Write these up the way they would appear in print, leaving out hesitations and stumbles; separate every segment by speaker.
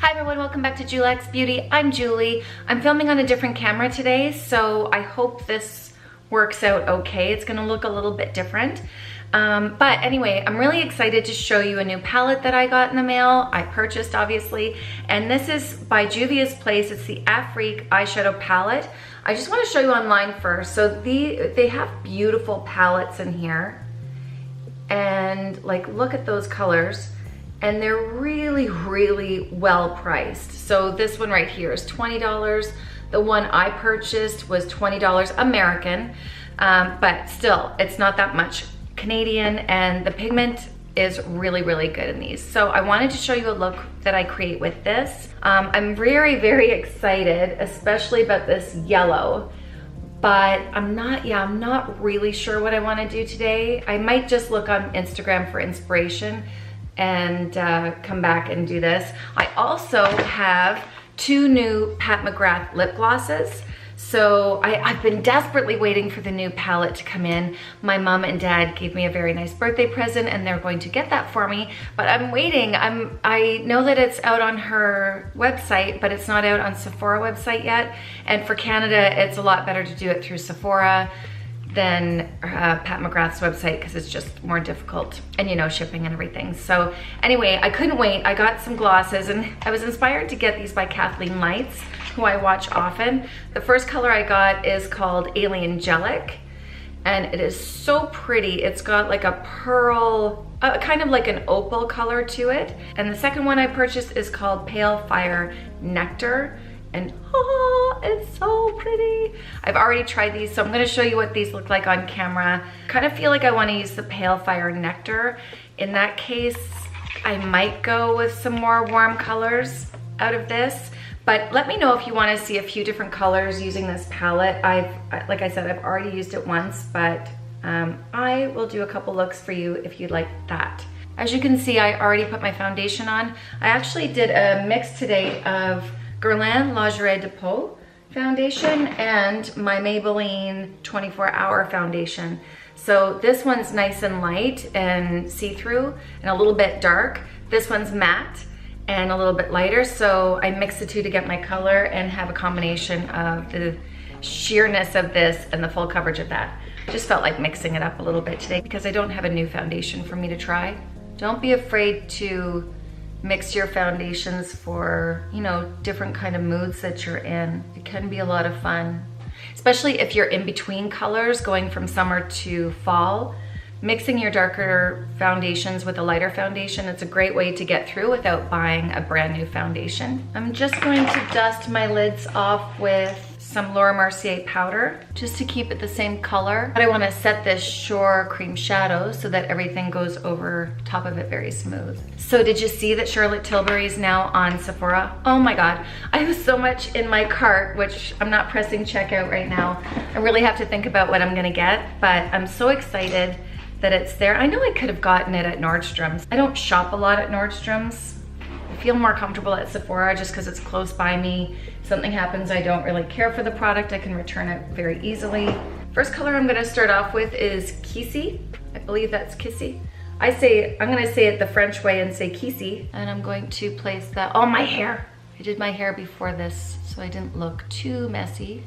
Speaker 1: Hi everyone, welcome back to Juvias'A Beauty. I'm Julie. I'm filming on a different camera today, so I hope this works out okay. It's gonna look a little bit different. But anyway, I'm really excited to show you a new palette that I got in the mail. I purchased, obviously, and this is by Juvia's Place. It's the Afrique eyeshadow palette. I just wanna show you online first. So they have beautiful palettes in here. And like, look at those colors. And they're really, really well priced. So this one right here is $20. The one I purchased was $20 American, but still, it's not that much Canadian, and the pigment is really, really good in these. So I wanted to show you a look that I create with this. I'm very, very excited, especially about this yellow, but I'm not really sure what I wanna do today. I might just look on Instagram for inspiration and come back and do this. I also have two new Mcgrath lip glosses. So I've been desperately waiting for the new palette to come in. My mom and dad gave me a very nice birthday present and they're going to get that for me, but I'm waiting. I know that it's out on her website, but it's not out on Sephora website yet. And for Canada, it's a lot better to do it through Sephora than Mcgrath's website because it's just more difficult, and you know, shipping and everything. So anyway, I couldn't wait. I got some glosses and I was inspired to get these by Kathleen Lights, who I watch often. The first color I got is called Alien Gelic, and it is so pretty. It's got like a pearl, kind of like an opal color to it. And the second one I purchased is called Pale Fire Nectar. And oh, it's so pretty. I've already tried these, so I'm gonna show you what these look like on camera. Kind of feel like I wanna use the Pale Fire Nectar. In that case, I might go with some more warm colors out of this, but let me know if you wanna see a few different colors using this palette. Like I said, I've already used it once, but I will do a couple looks for you if you'd like that. As you can see, I already put my foundation on. I actually did a mix today of Grwm Lingerie de Peau foundation and my Maybelline 24-hour foundation. So this one's nice and light and see-through and a little bit dark. This one's matte and a little bit lighter. So I mix the two to get my color and have a combination of the sheerness of this and the full coverage of that. Just felt like mixing it up a little bit today because I don't have a new foundation for me to try. Don't be afraid to mix your foundations for, you know, different kind of moods that you're in. It can be a lot of fun, especially if you're in between colors going from summer to fall. Mixing your darker foundations with a lighter foundation, it's a great way to get through without buying a brand new foundation. I'm just going to dust my lids off with some Laura Mercier powder just to keep it the same color. But I want to set this Shore cream shadow so that everything goes over top of it very smooth. So did you see that Charlotte Tilbury is now on Sephora? Oh my God, I have so much in my cart, which I'm not pressing checkout right now. I really have to think about what I'm gonna get, but I'm so excited that it's there. I know I could have gotten it at Nordstrom's. I don't shop a lot at Nordstrom's. I feel more comfortable at Sephora just because it's close by me. If something happens, I don't really care for the product. I can return it very easily. First color I'm gonna start off with is Kissy. I believe that's Kissy. I'm gonna say it the French way and say Kissy. And I'm going to place that, oh, my hair. I did my hair before this, so I didn't look too messy.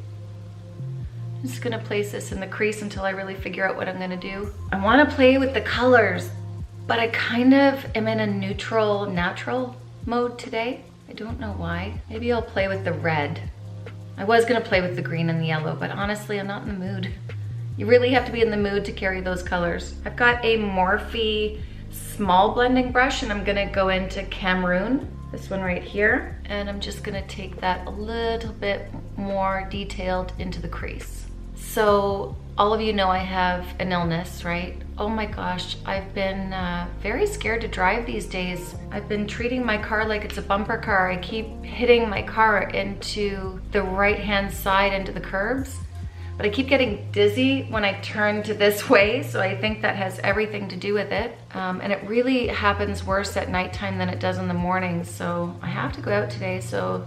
Speaker 1: I'm just gonna place this in the crease until I really figure out what I'm gonna do. I wanna play with the colors, but I kind of am in a neutral, natural mode today. I don't know why. Maybe I'll play with the red. I was gonna play with the green and the yellow, but honestly, I'm not in the mood. You really have to be in the mood to carry those colors. I've got a Morphe small blending brush and I'm gonna go into Cameroon, this one right here, and I'm just gonna take that a little bit more detailed into the crease. So all of you know I have an illness, right? Oh my gosh, I've been very scared to drive these days. I've been treating my car like it's a bumper car. I keep hitting my car into the right-hand side, into the curbs, but I keep getting dizzy when I turn to this way, so I think that has everything to do with it. And it really happens worse at nighttime than it does in the morning, so I have to go out today, so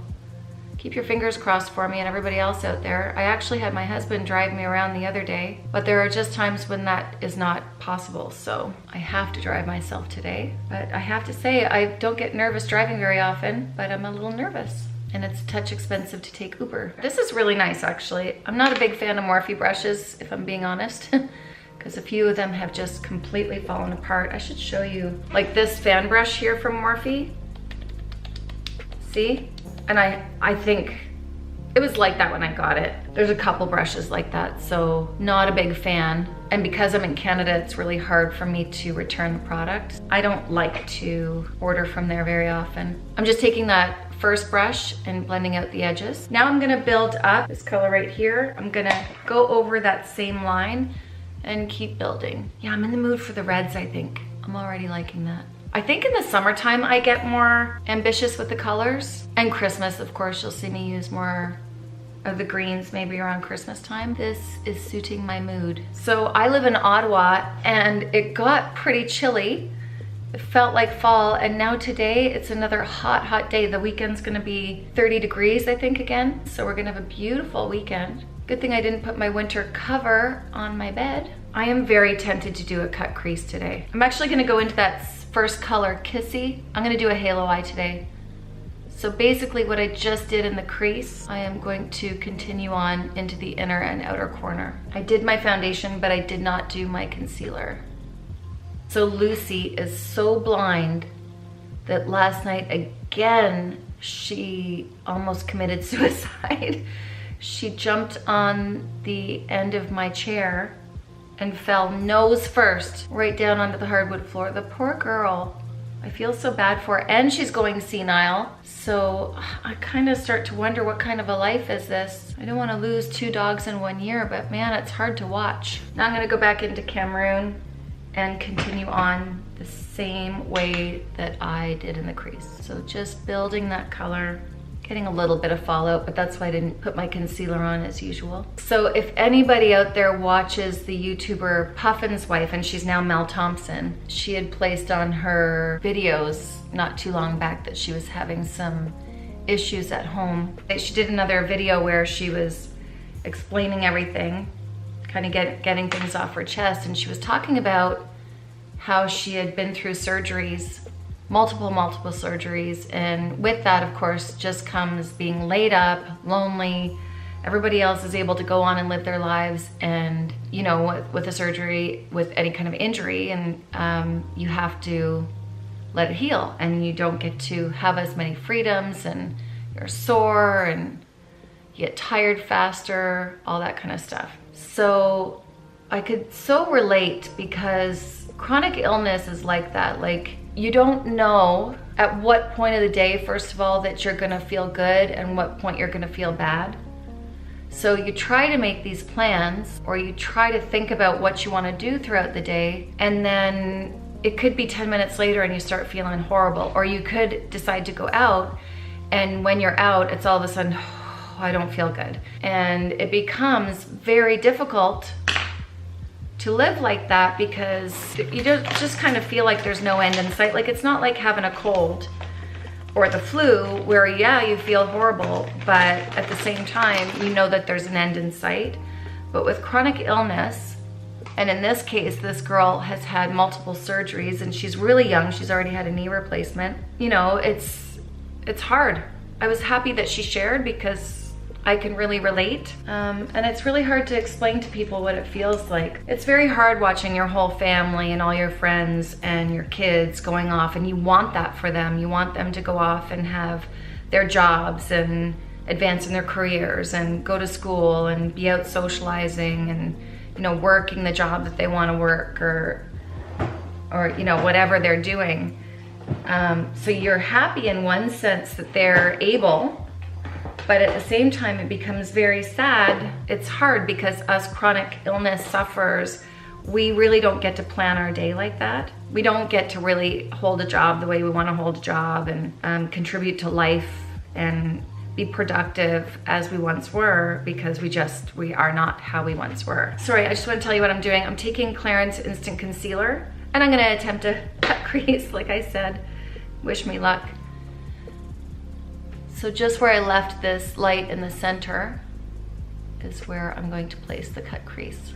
Speaker 1: Keep your fingers crossed for me and everybody else out there. I actually had my husband drive me around the other day, but there are just times when that is not possible, so I have to drive myself today. But I have to say, I don't get nervous driving very often, but I'm a little nervous. And it's a touch expensive to take Uber. This is really nice, actually. I'm not a big fan of Morphe brushes, if I'm being honest, because a few of them have just completely fallen apart. I should show you, like this fan brush here from Morphe. See? And I think it was like that when I got it. There's a couple brushes like that, so not a big fan. And because I'm in Canada, it's really hard for me to return the product. I don't like to order from there very often. I'm just taking that first brush and blending out the edges. Now I'm gonna build up this color right here. I'm gonna go over that same line and keep building. Yeah, I'm in the mood for the reds, I think. I'm already liking that. I think in the summertime I get more ambitious with the colors. And Christmas, of course, you'll see me use more of the greens maybe around Christmas time. This is suiting my mood. So I live in Ottawa and it got pretty chilly. It felt like fall, and now today it's another hot, hot day. The weekend's gonna be 30 degrees, I think, again. So we're gonna have a beautiful weekend. Good thing I didn't put my winter cover on my bed. I am very tempted to do a cut crease today. I'm actually gonna go into that first color, Kissy. I'm gonna do a halo eye today. So basically what I just did in the crease, I am going to continue on into the inner and outer corner. I did my foundation, but I did not do my concealer. So Lucy is so blind that last night again, she almost committed suicide. She jumped on the end of my chair and fell nose first right down onto the hardwood floor. The poor girl. I feel so bad for her, and she's going senile. So I kind of start to wonder, what kind of a life is this? I don't want to lose 2 dogs in 1 year, but man, it's hard to watch. Now I'm gonna go back into Cameroon and continue on the same way that I did in the crease. So just building that color, getting a little bit of fallout, but that's why I didn't put my concealer on as usual. So if anybody out there watches the YouTuber Puffin's wife, and she's now Mel Thompson, she had placed on her videos not too long back that she was having some issues at home. She did another video where she was explaining everything, kind of getting things off her chest, and she was talking about how she had been through surgeries, multiple with surgeries, and with that, of course, just comes being laid up, lonely. Everybody else is able to go on and live their lives, and you know, with a surgery, with any kind of injury, and you have to let it heal, and you don't get to have as many freedoms, and you're sore, and you get tired faster, all that kind of stuff. So I could so relate, because chronic illness is like that. Like, you don't know at what point of the day, first of all, that you're gonna feel good and what point you're gonna feel bad. So you try to make these plans, or you try to think about what you wanna do throughout the day, and then it could be 10 minutes later and you start feeling horrible. Or you could decide to go out, and when you're out, it's all of a sudden, oh, I don't feel good. And it becomes very difficult to live like that, because you just kind of feel like there's no end in sight. Like, it's not like having a cold or the flu where, yeah, you feel horrible, but at the same time, you know that there's an end in sight. But with chronic illness, and in this case, this girl has had multiple surgeries, and she's really young. She's already had a knee replacement. You know, it's hard. I was happy that she shared, because I can really relate. And it's really hard to explain to people what it feels like. It's very hard watching your whole family and all your friends and your kids going off, and you want that for them. You want them to go off and have their jobs and advance in their careers and go to school and be out socializing and, you know, working the job that they want to work, or you know, whatever they're doing. So you're happy in one sense that they're able, but at the same time, it becomes very sad. It's hard, because us chronic illness sufferers, we really don't get to plan our day like that. We don't get to really hold a job the way we want to hold a job, and contribute to life and be productive as we once were, because we are not how we once were. Sorry, I just want to tell you what I'm doing. I'm taking Clarins Instant Concealer, and I'm going to attempt a cut crease, like I said. Wish me luck. So just where I left this light in the center is where I'm going to place the cut crease.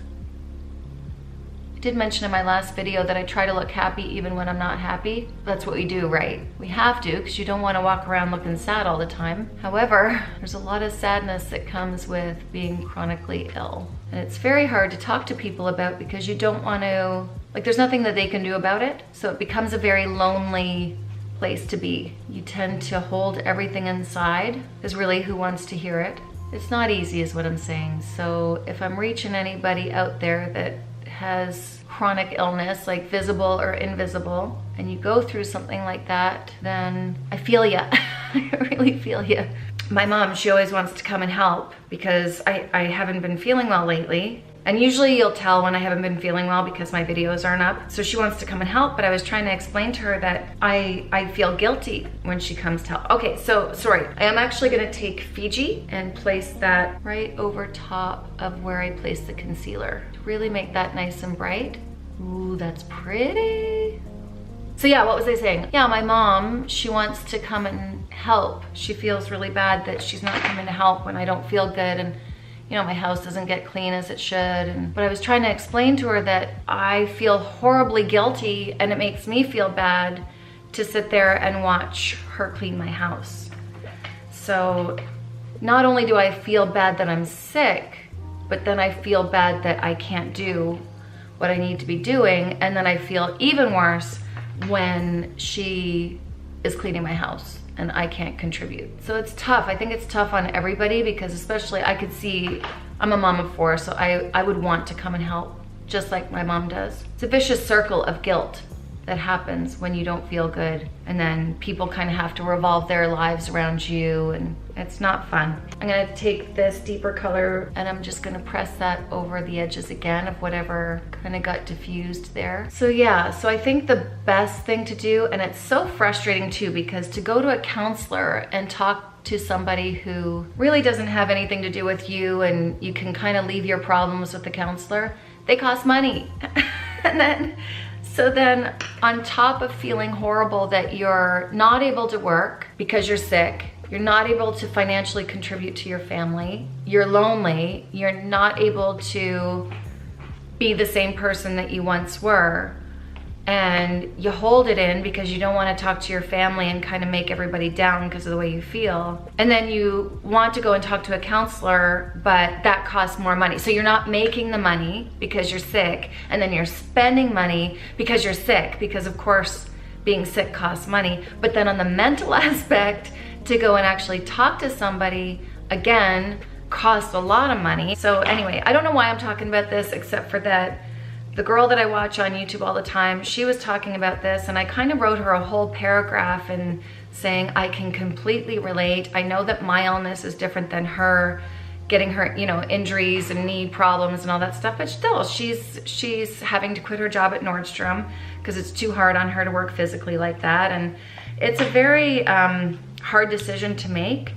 Speaker 1: I did mention in my last video that I try to look happy even when I'm not happy. That's what we do, right? We have to, because you don't want to walk around looking sad all the time. However, there's a lot of sadness that comes with being chronically ill. And it's very hard to talk to people about because you don't want to, like, there's nothing that they can do about it. So it becomes a very lonely place to be. You tend to hold everything inside, because really, who wants to hear it? It's not easy is what I'm saying. So if I'm reaching anybody out there that has chronic illness, like visible or invisible, and you go through something like that, then I feel ya. I really feel ya. My mom, she always wants to come and help because I haven't been feeling well lately. And usually you'll tell when I haven't been feeling well because my videos aren't up. So she wants to come and help, but I was trying to explain to her that I feel guilty when she comes to help. Okay, so sorry. I am actually gonna take Fiji and place that right over top of where I placed the concealer to really make that nice and bright. Ooh, that's pretty. So yeah, what was I saying? Yeah, my mom, she wants to come and help. She feels really bad that she's not coming to help when I don't feel good, and you know, my house doesn't get clean as it should. But I was trying to explain to her that I feel horribly guilty and it makes me feel bad to sit there and watch her clean my house. So not only do I feel bad that I'm sick, but then I feel bad that I can't do what I need to be doing. And then I feel even worse when she is cleaning my house and I can't contribute. So it's tough. I think it's tough on everybody because especially I could see, I'm a mom of 4, so I would want to come and help just like my mom does. It's a vicious circle of guilt that happens when you don't feel good, and then people kind of have to revolve their lives around you, and it's not fun. I'm gonna take this deeper color and I'm just gonna press that over the edges again of whatever kind of got diffused there. So yeah, so I think the best thing to do, and it's so frustrating too, because to go to a counselor and talk to somebody who really doesn't have anything to do with you and you can kind of leave your problems with the counselor, they cost money. So then on top of feeling horrible that you're not able to work because you're sick, you're not able to financially contribute to your family, you're lonely, you're not able to be the same person that you once were, and you hold it in because you don't want to talk to your family and kind of make everybody down because of the way you feel. And then you want to go and talk to a counselor, but that costs more money. So you're not making the money because you're sick, and then you're spending money because you're sick, because of course being sick costs money. But then on the mental aspect, to go and actually talk to somebody, again, costs a lot of money. So anyway, I don't know why I'm talking about this except for that the girl that I watch on YouTube all the time, she was talking about this, and I kind of wrote her a whole paragraph and saying I can completely relate. I know that my illness is different than her, getting her, you know, injuries and knee problems and all that stuff, but still she's having to quit her job at Nordstrom because it's too hard on her to work physically like that. And it's a very hard decision to make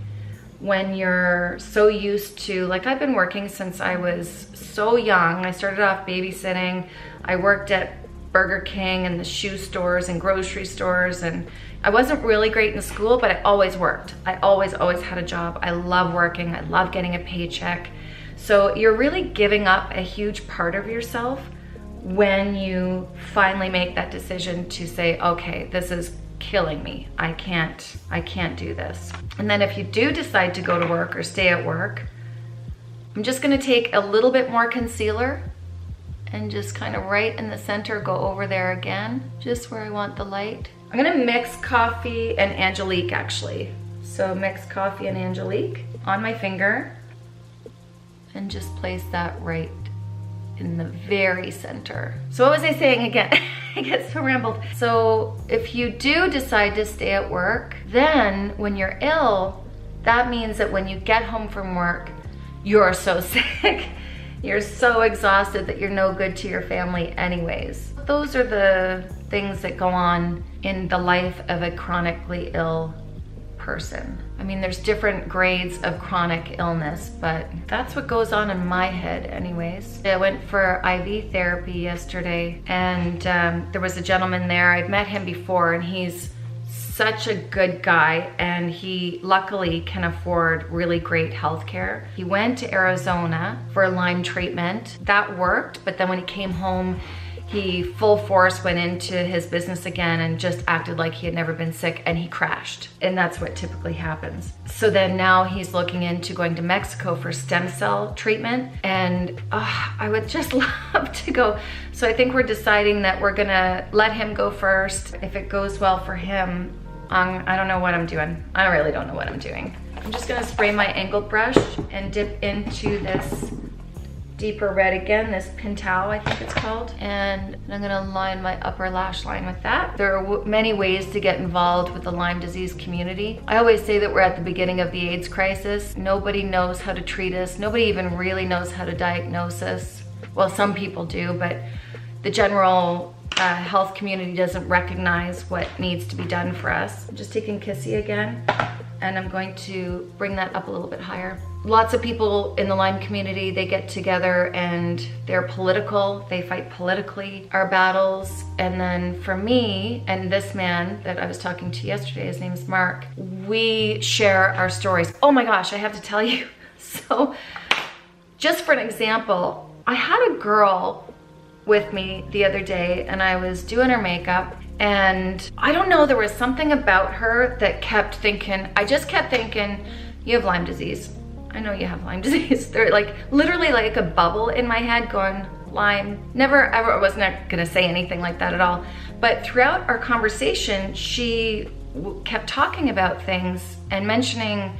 Speaker 1: when you're so used to, like, I've been working since I was so young. I started off babysitting. I worked at Burger King and the shoe stores and grocery stores, and I wasn't really great in school, but I always worked. I always had a job. I love working. I love getting a paycheck. So you're really giving up a huge part of yourself when you finally make that decision to say, okay, this is killing me. I can't do this. And then if you do decide to go to work or stay at work, I'm just gonna take a little bit more concealer and just kind of right in the center, go over there again, just where I want the light. I'm gonna mix Coffee and Angelique actually. So mix Coffee and Angelique on my finger and just place that right in the very center. So what was I saying again? I get so rambled. So if you do decide to stay at work, then when you're ill, that means that when you get home from work, you're so sick. You're so exhausted that you're no good to your family anyways. Those are the things that go on in the life of a chronically ill person. I mean, there's different grades of chronic illness, but that's what goes on in my head anyways. I went for IV therapy yesterday, and there was a gentleman there. I've met him before, and he's such a good guy, and he luckily can afford really great health care. He went to Arizona for Lyme treatment. That worked, but then when he came home, he full force went into his business again and just acted like he had never been sick, and he crashed. And that's what typically happens. So then now he's looking into going to Mexico for stem cell treatment, and I would just love to go. So I think we're deciding that we're gonna let him go first. If it goes well for him, I don't know what I'm doing. I really don't know what I'm doing. I'm just gonna spray my angled brush and dip into this deeper red again, this Pintao, I think it's called. And I'm gonna line my upper lash line with that. There are many ways to get involved with the Lyme disease community. I always say that we're at the beginning of the AIDS crisis. Nobody knows how to treat us. Nobody even really knows how to diagnose us. Well, some people do, but the general health community doesn't recognize what needs to be done for us. I'm just taking Kissy again, and I'm going to bring that up a little bit higher. Lots of people in the Lyme community, they get together and they're political. They fight politically our battles. And then for me and this man that I was talking to yesterday, his name is Mark, we share our stories. Oh my gosh, I have to tell you. So just for an example, I had a girl with me the other day, and I was doing her makeup, and I don't know, there was something about her that I just kept thinking, you have Lyme disease. I know you have Lyme disease. They're like literally like a bubble in my head going, Lyme. Never ever, I wasn't gonna say anything like that at all. But throughout our conversation, she kept talking about things and mentioning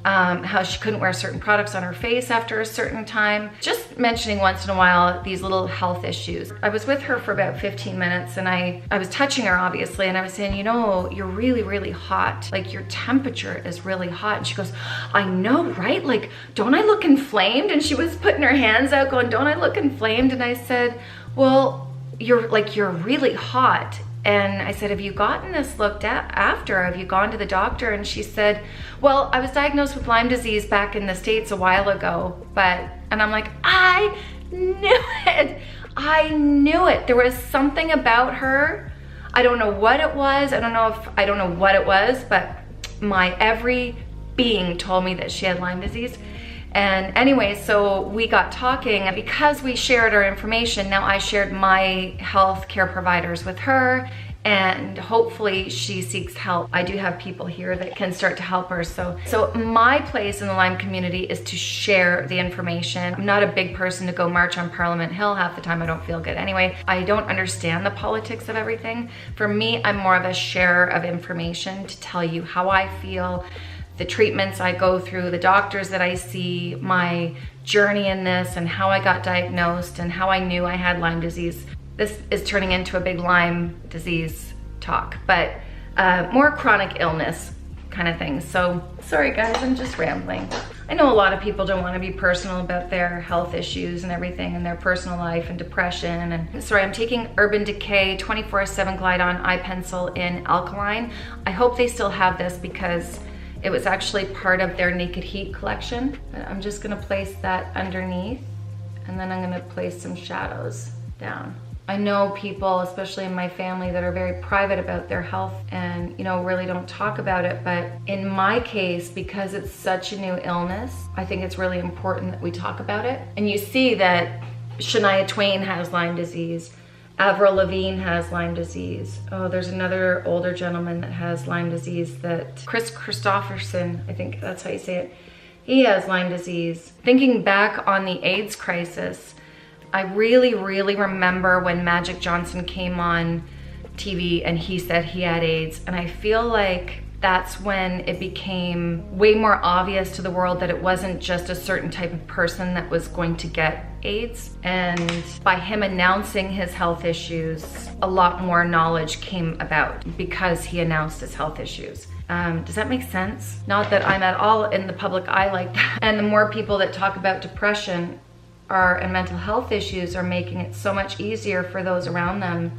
Speaker 1: how she couldn't wear certain products on her face after a certain time. Just mentioning once in a while these little health issues. I was with her for about 15 minutes, and I was touching her obviously, and I was saying, you know, you're really, really hot. Like your temperature is really hot. And she goes, I know, right? Like, don't I look inflamed? And she was putting her hands out going, don't I look inflamed? And I said, well, you're really hot. And I said, have you gotten this looked at after? Have you gone to the doctor? And she said, well, I was diagnosed with Lyme disease back in the States a while ago, and I'm like, I knew it. I knew it. There was something about her. I don't know what it was. I don't know what it was, but my every being told me that she had Lyme disease. And anyway, so we got talking, and because we shared our information, now I shared my health care providers with her, and hopefully she seeks help. I do have people here that can start to help her. So my place in the Lyme community is to share the information. I'm not a big person to go march on Parliament Hill. Half the time I don't feel good anyway. I don't understand the politics of everything. For me, I'm more of a sharer of information to tell you how I feel, the treatments I go through, the doctors that I see, my journey in this, and how I got diagnosed and how I knew I had Lyme disease. This is turning into a big Lyme disease talk, but more chronic illness kind of thing. So sorry guys, I'm just rambling. I know a lot of people don't want to be personal about their health issues and everything and their personal life and depression. And sorry, I'm taking Urban Decay 24/7 Glide On Eye Pencil in Alkaline. I hope they still have this because it was actually part of their Naked Heat collection. I'm just gonna place that underneath, and then I'm gonna place some shadows down. I know people, especially in my family, that are very private about their health and, you know, really don't talk about it. But in my case, because it's such a new illness, I think it's really important that we talk about it. And you see that Shania Twain has Lyme disease. Avril Lavigne has Lyme disease. Oh, there's another older gentleman that has Lyme disease, that Chris Christopherson, I think that's how you say it. He has Lyme disease. Thinking back on the AIDS crisis, I really, really remember when Magic Johnson came on TV and he said he had AIDS. And I feel like that's when it became way more obvious to the world that it wasn't just a certain type of person that was going to get AIDS. And by him announcing his health issues, a lot more knowledge came about because he announced his health issues. Does that make sense? Not that I'm at all in the public eye like that. And the more people that talk about depression and mental health issues are making it so much easier for those around them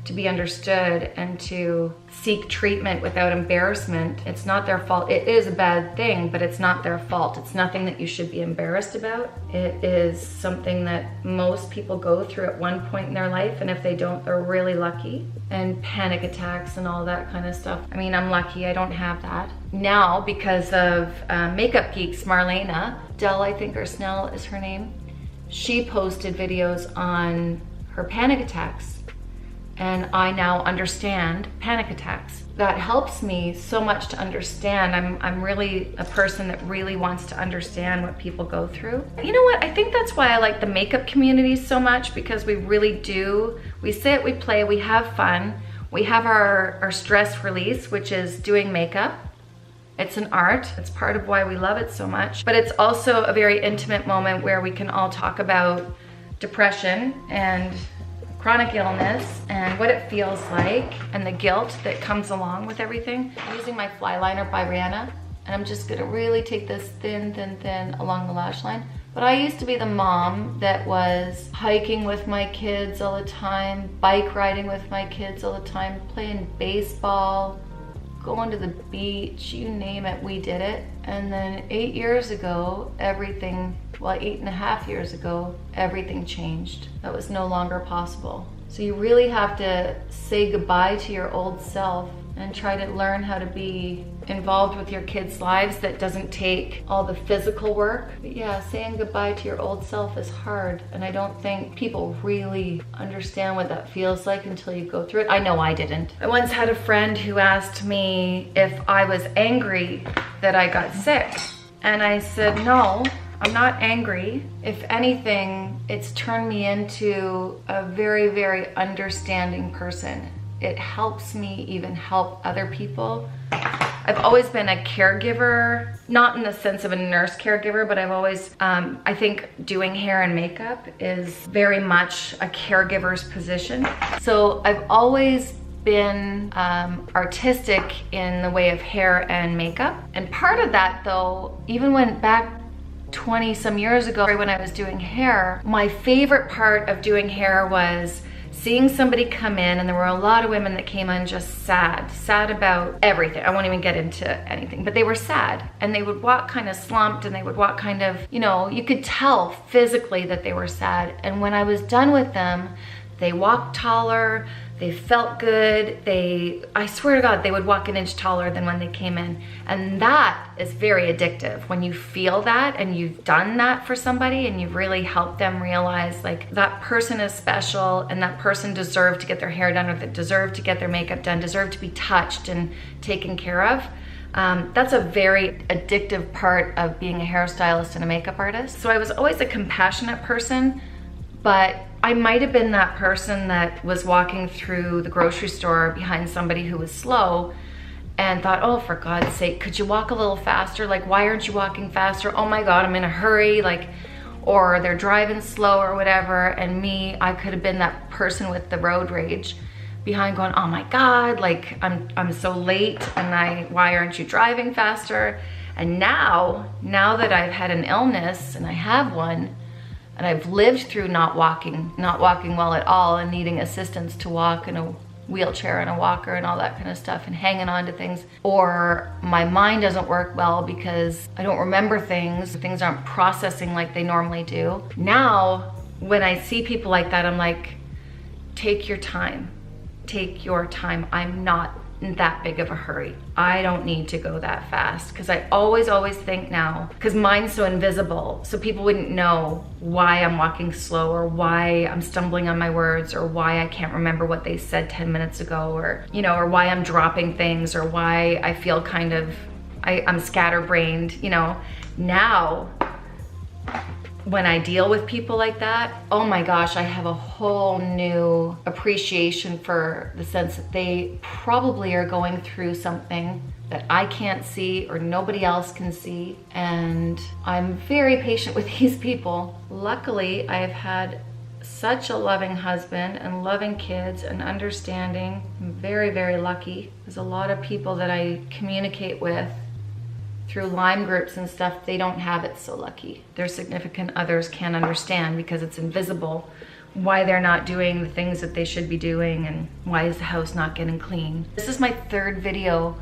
Speaker 1: to be understood and to seek treatment without embarrassment. It's not their fault. It is a bad thing, but it's not their fault. It's nothing that you should be embarrassed about. It is something that most people go through at one point in their life, and if they don't, they're really lucky. And panic attacks and all that kind of stuff. I mean, I'm lucky I don't have that. Now, because of Makeup Geeks, Marlena, Dell, I think, or Snell is her name, she posted videos on her panic attacks. And I now understand panic attacks. That helps me so much to understand. I'm really a person that really wants to understand what people go through. You know what? I think that's why I like the makeup community so much, because we really do. We sit, we play, we have fun. We have our stress release, which is doing makeup. It's an art. It's part of why we love it so much. But it's also a very intimate moment where we can all talk about depression and chronic illness and what it feels like and the guilt that comes along with everything. I'm using my fly liner by Rihanna, and I'm just gonna really take this thin along the lash line. But I used to be the mom that was hiking with my kids all the time, bike riding with my kids all the time, playing baseball, going to the beach, you name it, we did it. And then 8 years ago, everything, well, 8.5 years ago, everything changed. That was no longer possible. So you really have to say goodbye to your old self and try to learn how to be involved with your kids' lives that doesn't take all the physical work. But yeah, saying goodbye to your old self is hard, and I don't think people really understand what that feels like until you go through it. I know I didn't. I once had a friend who asked me if I was angry that I got sick, and I said, no, I'm not angry. If anything, it's turned me into a very understanding person. It helps me even help other people. I've always been a caregiver, not in the sense of a nurse caregiver, but I've always, I think doing hair and makeup is very much a caregiver's position. So I've always been artistic in the way of hair and makeup. And part of that though, even when back 20 some years ago when I was doing hair, my favorite part of doing hair was seeing somebody come in, and there were a lot of women that came in just sad about everything. I won't even get into anything, but they were sad, and they would walk kind of slumped, and they would walk kind of, you know, you could tell physically that they were sad. And when I was done with them, they walked taller, they felt good, I swear to God, they would walk an inch taller than when they came in. And that is very addictive. When you feel that and you've done that for somebody and you've really helped them realize like that person is special and that person deserved to get their hair done, or that deserved to get their makeup done, deserved to be touched and taken care of. That's a very addictive part of being a hairstylist and a makeup artist. So I was always a compassionate person, but I might have been that person that was walking through the grocery store behind somebody who was slow and thought, oh, for God's sake, could you walk a little faster? Like, why aren't you walking faster? Oh my God, I'm in a hurry. Like, or they're driving slow or whatever. And me, I could have been that person with the road rage behind going, oh my God, like I'm so late, and why aren't you driving faster? And now that I've had an illness, and I have one, and I've lived through not walking well at all, and needing assistance to walk in a wheelchair and a walker and all that kind of stuff, and hanging on to things, or my mind doesn't work well because I don't remember things aren't processing like they normally do. Now, when I see people like that, I'm like, take your time. Take your time. I'm not in that big of a hurry. I don't need to go that fast, because I always think now, because mine's so invisible, so people wouldn't know why I'm walking slow, or why I'm stumbling on my words, or why I can't remember what they said 10 minutes ago, or, you know, or why I'm dropping things, or why I feel kind of, I'm scatterbrained, you know. Now, when I deal with people like that, oh my gosh, I have a whole new appreciation for the sense that they probably are going through something that I can't see or nobody else can see. And I'm very patient with these people. Luckily, I have had such a loving husband and loving kids and understanding. I'm very lucky. There's a lot of people that I communicate with through Lyme groups and stuff, they don't have it so lucky. Their significant others can't understand because it's invisible why they're not doing the things that they should be doing and why is the house not getting clean. This is my third video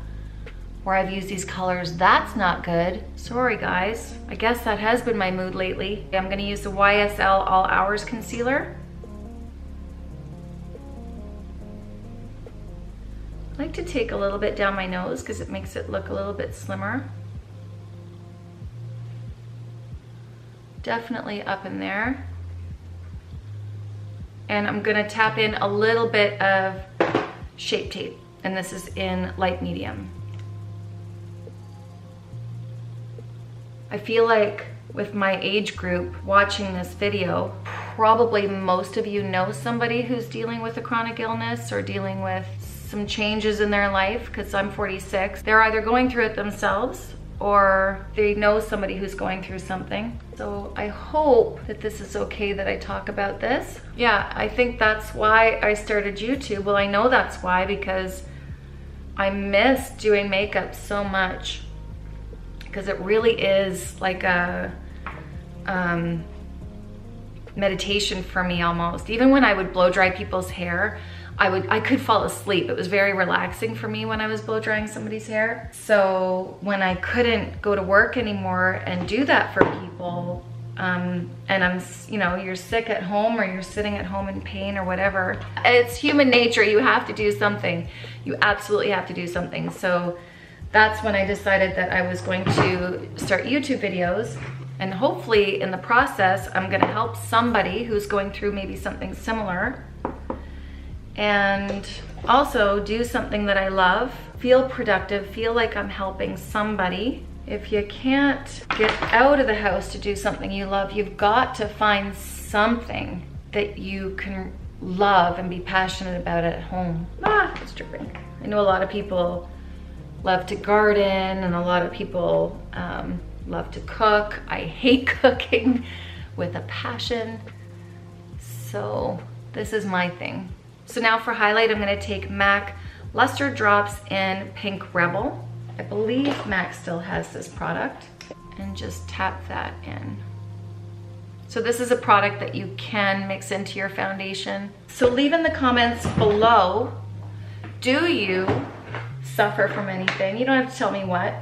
Speaker 1: where I've used these colors. That's not good. Sorry guys. I guess that has been my mood lately. I'm gonna use the YSL All Hours Concealer. I like to take a little bit down my nose because it makes it look a little bit slimmer. Definitely up in there. And I'm gonna tap in a little bit of Shape Tape, and this is in light medium. I feel like with my age group watching this video, probably most of you know somebody who's dealing with a chronic illness or dealing with some changes in their life, because I'm 46. They're either going through it themselves or they know somebody who's going through something. So I hope that this is okay that I talk about this. Yeah, I think that's why I started YouTube. Well, I know that's why, because I miss doing makeup so much, because it really is like a meditation for me almost. Even when I would blow dry people's hair, I could fall asleep. It was very relaxing for me when I was blow drying somebody's hair. So when I couldn't go to work anymore and do that for people, and I'm, you know, you're sick at home or you're sitting at home in pain or whatever, it's human nature. You have to do something. You absolutely have to do something. So that's when I decided that I was going to start YouTube videos, and hopefully in the process, I'm gonna help somebody who's going through maybe something similar, and also do something that I love, feel productive, feel like I'm helping somebody. If you can't get out of the house to do something you love, you've got to find something that you can love and be passionate about at home. It's dripping. I know a lot of people love to garden, and a lot of people love to cook. I hate cooking with a passion. So this is my thing. So now for highlight, I'm gonna take MAC Luster Drops in Pink Rebel. I believe MAC still has this product, and just tap that in. So this is a product that you can mix into your foundation. So leave in the comments below, do you suffer from anything? You don't have to tell me what.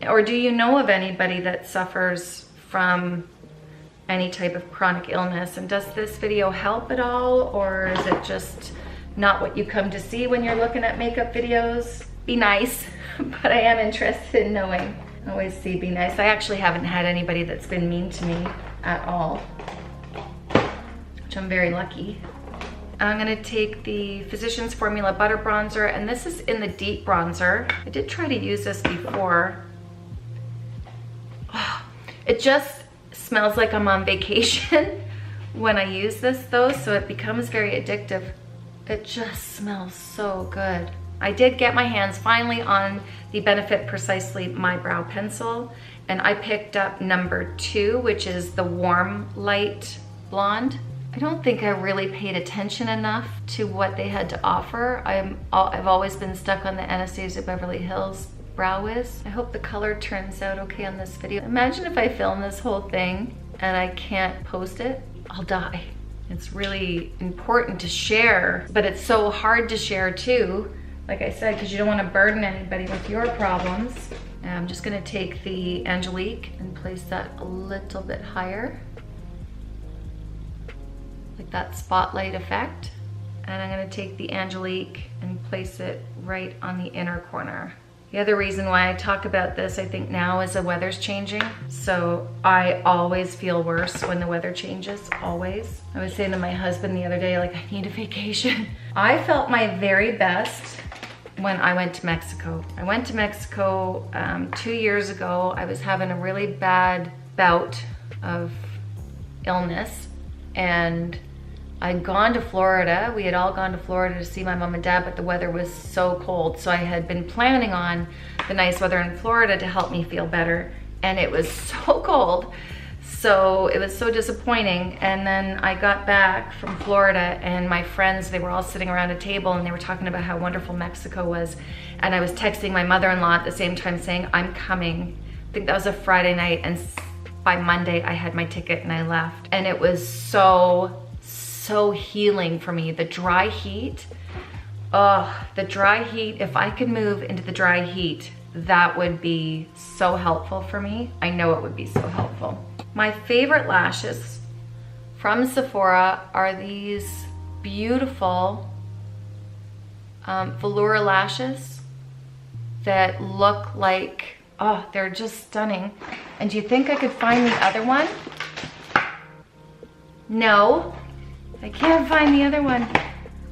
Speaker 1: Or do you know of anybody that suffers from any type of chronic illness? And does this video help at all, or is it just not what you come to see when you're looking at makeup videos? Be nice, but I am interested in knowing. I always see be nice. I actually haven't had anybody that's been mean to me at all, which I'm very lucky. I'm gonna take the Physicians Formula Butter Bronzer, and this is in the deep bronzer. I did try to use this before. Oh, it just smells like I'm on vacation when I use this though, so it becomes very addictive. It just smells so good. I did get my hands finally on the Benefit Precisely My Brow Pencil, and I picked up number 2, which is the Warm Light Blonde. I don't think I really paid attention enough to what they had to offer. I've always been stuck on the Anastasia Beverly Hills Brow Wiz. I hope the color turns out okay on this video. Imagine if I film this whole thing and I can't post it. I'll die. It's really important to share, but it's so hard to share too, like I said, because you don't want to burden anybody with your problems. And I'm just gonna take the Angelique and place that a little bit higher, like that spotlight effect. And I'm gonna take the Angelique and place it right on the inner corner. The other reason why I talk about this, I think now, is the weather's changing. So I always feel worse when the weather changes, always. I was saying to my husband the other day, like, I need a vacation. I felt my very best when I went to Mexico. I went to Mexico 2 years ago. I was having a really bad bout of illness, and I'd gone to Florida. We had all gone to Florida to see my mom and dad, but the weather was so cold. So I had been planning on the nice weather in Florida to help me feel better, and it was so cold. So it was so disappointing. And then I got back from Florida, and my friends, they were all sitting around a table and they were talking about how wonderful Mexico was. And I was texting my mother-in-law at the same time saying, I'm coming. I think that was a Friday night, and by Monday I had my ticket and I left. And it was so healing for me. The dry heat, the dry heat, if I could move into the dry heat, that would be so helpful for me. I know it would be so helpful. My favorite lashes from Sephora are these beautiful velour lashes that look like, oh, they're just stunning. And do you think I could find the other one? No, I can't find the other one.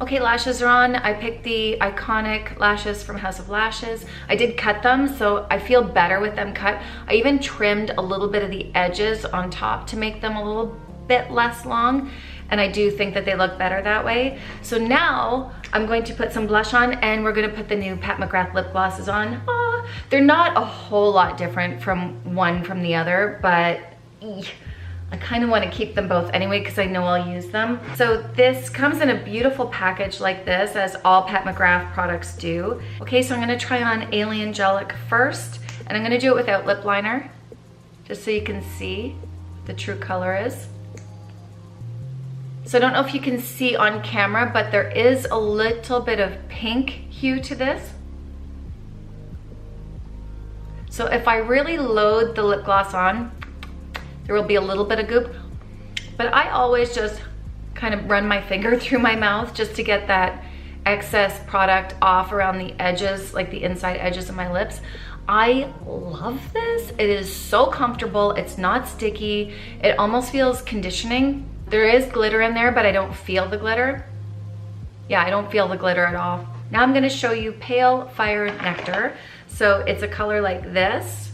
Speaker 1: Okay, lashes are on. I picked the iconic lashes from House of Lashes. I did cut them, so I feel better with them cut. I even trimmed a little bit of the edges on top to make them a little bit less long, and I do think that they look better that way. So now I'm going to put some blush on, and we're gonna put the new Pat McGrath lip glosses on. They're not a whole lot different from one from the other, but I kind of want to keep them both anyway because I know I'll use them. So this comes in a beautiful package like this, as all Pat McGrath products do. Okay, so I'm going to try on Alien Gelic first, and I'm going to do it without lip liner, just so you can see what the true color is. So I don't know if you can see on camera, but there is a little bit of pink hue to this. So if I really load the lip gloss on, there will be a little bit of goop, but I always just kind of run my finger through my mouth just to get that excess product off around the edges, like the inside edges of my lips. I love this. It is so comfortable. It's not sticky. It almost feels conditioning. There is glitter in there, but I don't feel the glitter. Yeah, I don't feel the glitter at all. Now I'm gonna show you Pale Fire Nectar. So it's a color like this.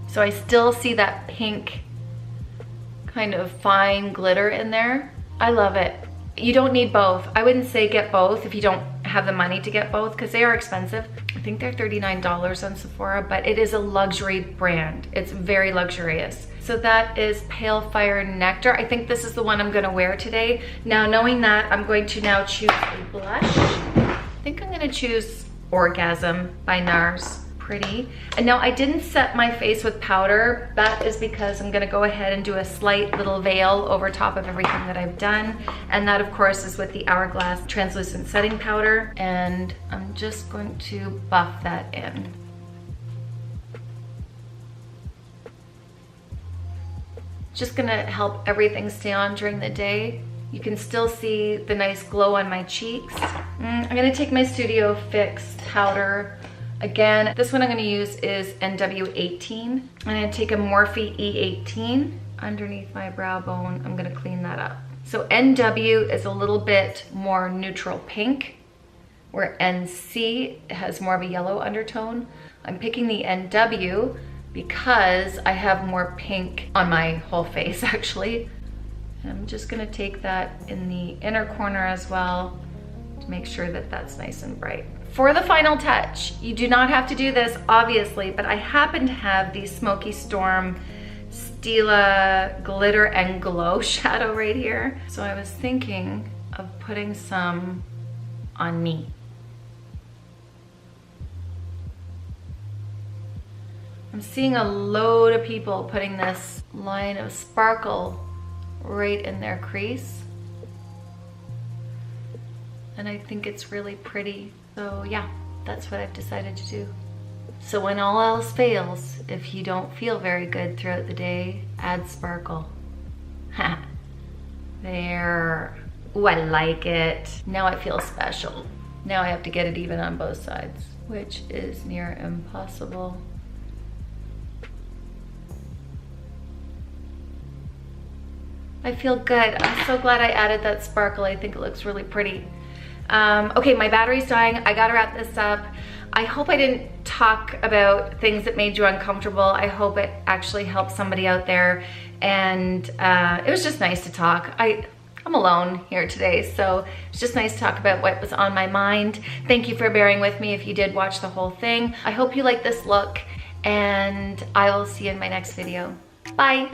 Speaker 1: So I still see that pink kind of fine glitter in there. I love it. You don't need both. I wouldn't say get both if you don't have the money to get both, because they are expensive. I think they're $39 on Sephora, but it is a luxury brand. It's very luxurious. So that is Pale Fire Nectar. I think this is the one I'm gonna wear today. Now, knowing that, I'm going to now choose a blush. I think I'm gonna choose Orgasm by NARS. Pretty. And now I didn't set my face with powder. That is because I'm gonna go ahead and do a slight little veil over top of everything that I've done. And that, of course, is with the Hourglass translucent setting powder. And I'm just going to buff that in. Just gonna help everything stay on during the day. You can still see the nice glow on my cheeks. I'm gonna take my Studio Fix powder. Again, this one I'm gonna use is NW18. I'm gonna take a Morphe E18 underneath my brow bone. I'm gonna clean that up. So NW is a little bit more neutral pink, where NC has more of a yellow undertone. I'm picking the NW because I have more pink on my whole face, actually. And I'm just gonna take that in the inner corner as well to make sure that that's nice and bright. For the final touch, you do not have to do this, obviously, but I happen to have the Smoky Storm Stila Glitter and Glow shadow right here. So I was thinking of putting some on me. I'm seeing a load of people putting this line of sparkle right in their crease. And I think it's really pretty. So yeah, that's what I've decided to do. So when all else fails, if you don't feel very good throughout the day, add sparkle. Ha, there. Ooh, I like it. Now I feel special. Now I have to get it even on both sides, which is near impossible. I feel good. I'm so glad I added that sparkle. I think it looks really pretty. Okay, my battery's dying. I gotta wrap this up. I hope I didn't talk about things that made you uncomfortable. I hope it actually helped somebody out there. And it was just nice to talk. I'm alone here today, so it's just nice to talk about what was on my mind. Thank you for bearing with me if you did watch the whole thing. I hope you like this look, and I will see you in my next video. Bye.